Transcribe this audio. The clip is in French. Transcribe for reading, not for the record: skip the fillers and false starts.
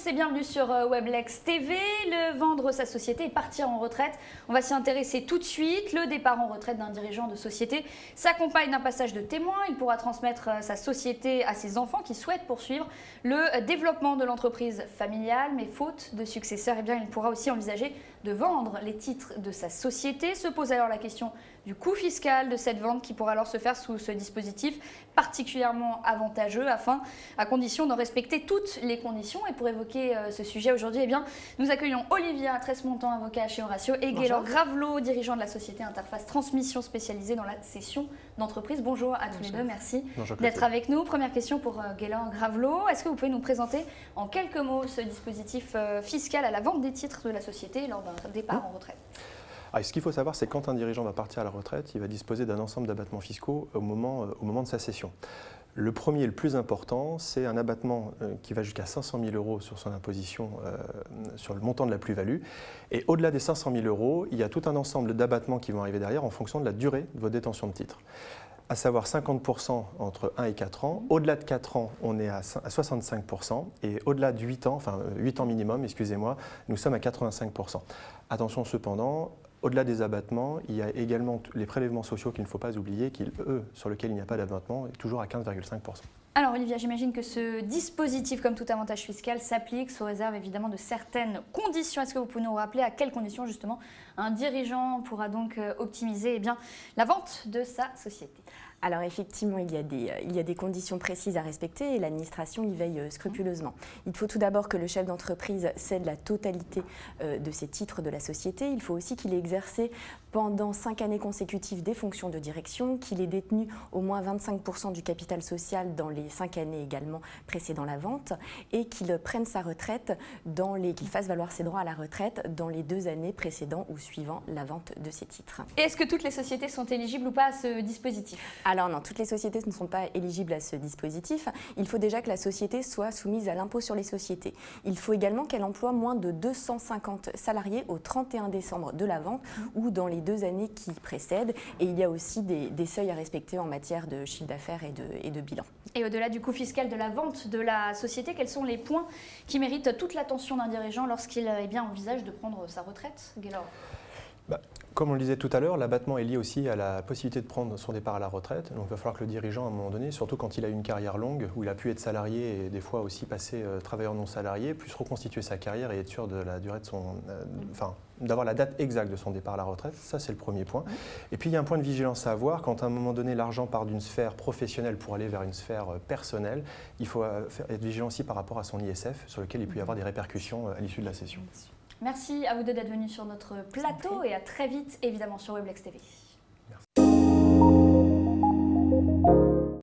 tous et bienvenue sur Weblex TV. Le vendre sa société et partir en retraite. On va s'y intéresser tout de suite. Le départ en retraite d'un dirigeant de société s'accompagne d'un passage de témoin. Il pourra transmettre sa société à ses enfants qui souhaitent poursuivre le développement de l'entreprise familiale. Mais faute de successeur, eh bien, il pourra aussi envisager de vendre les titres de sa société. Se pose alors la question du coût fiscal de cette vente qui pourra alors se faire sous ce dispositif particulièrement avantageux à condition de respecter toutes les conditions. Et pour évoquer ce sujet aujourd'hui, eh bien, nous accueillons Olivia Tresmontant, avocat chez Horatio, et Gaylor Gravelot, dirigeant de la société Interface Transmission spécialisée dans la cession d'entreprise. Bonjour à tous les deux, merci d'être avec nous. Première question pour Gaylor Gravelot. Est-ce que vous pouvez nous présenter en quelques mots ce dispositif fiscal à la vente des titres de la société lors d'un départ en retraite ? Ce qu'il faut savoir, c'est que quand un dirigeant va partir à la retraite, il va disposer d'un ensemble d'abattements fiscaux au moment de sa cession. Le premier, le plus important, c'est un abattement qui va jusqu'à 500 000 € sur son imposition, sur le montant de la plus-value. Et au-delà des 500 000 €, il y a tout un ensemble d'abattements qui vont arriver derrière en fonction de la durée de vos détentions de titres. À savoir 50% entre 1 et 4 ans. Au-delà de 4 ans, on est à 65%. Et au-delà de 8 ans, enfin 8 ans minimum, excusez-moi, nous sommes à 85%. Attention cependant, au-delà des abattements, il y a également les prélèvements sociaux qu'il ne faut pas oublier, sur lesquels il n'y a pas d'abattement, est toujours à 15,5%. Alors Olivia, j'imagine que ce dispositif, comme tout avantage fiscal, s'applique sous réserve évidemment de certaines conditions. Est-ce que vous pouvez nous rappeler à quelles conditions justement un dirigeant pourra donc optimiser la vente de sa société ? Alors effectivement, il y a des conditions précises à respecter et l'administration y veille scrupuleusement. Il faut tout d'abord que le chef d'entreprise cède la totalité de ses titres de la société. Il faut aussi qu'il ait exercé pendant 5 années consécutives des fonctions de direction, qu'il ait détenu au moins 25% du capital social dans les 5 années également précédant la vente et qu'il prenne sa retraite, qu'il fasse valoir ses droits à la retraite dans les 2 années précédant ou suivant la vente de ses titres. Et est-ce que toutes les sociétés sont éligibles ou pas à ce dispositif ? Alors non, toutes les sociétés ne sont pas éligibles à ce dispositif. Il faut déjà que la société soit soumise à l'impôt sur les sociétés. Il faut également qu'elle emploie moins de 250 salariés au 31 décembre de la vente ou dans les 2 années qui précèdent. Et il y a aussi des seuils à respecter en matière de chiffre d'affaires et de bilan. Et au-delà du coût fiscal de la vente de la société, quels sont les points qui méritent toute l'attention d'un dirigeant lorsqu'il envisage de prendre sa retraite, Gaylor ? Comme on le disait tout à l'heure, l'abattement est lié aussi à la possibilité de prendre son départ à la retraite. Donc il va falloir que le dirigeant, à un moment donné, surtout quand il a une carrière longue, où il a pu être salarié et des fois aussi passer travailleur non salarié, puisse reconstituer sa carrière et être sûr de la durée de d'avoir la date exacte de son départ à la retraite. Ça, c'est le premier point. Et puis, il y a un point de vigilance à avoir. Quand à un moment donné, l'argent part d'une sphère professionnelle pour aller vers une sphère personnelle, il faut être vigilant aussi par rapport à son ISF, sur lequel il peut y avoir des répercussions à l'issue de la cession. Merci à vous deux d'être venus sur notre plateau et à très vite, évidemment, sur Weblex TV.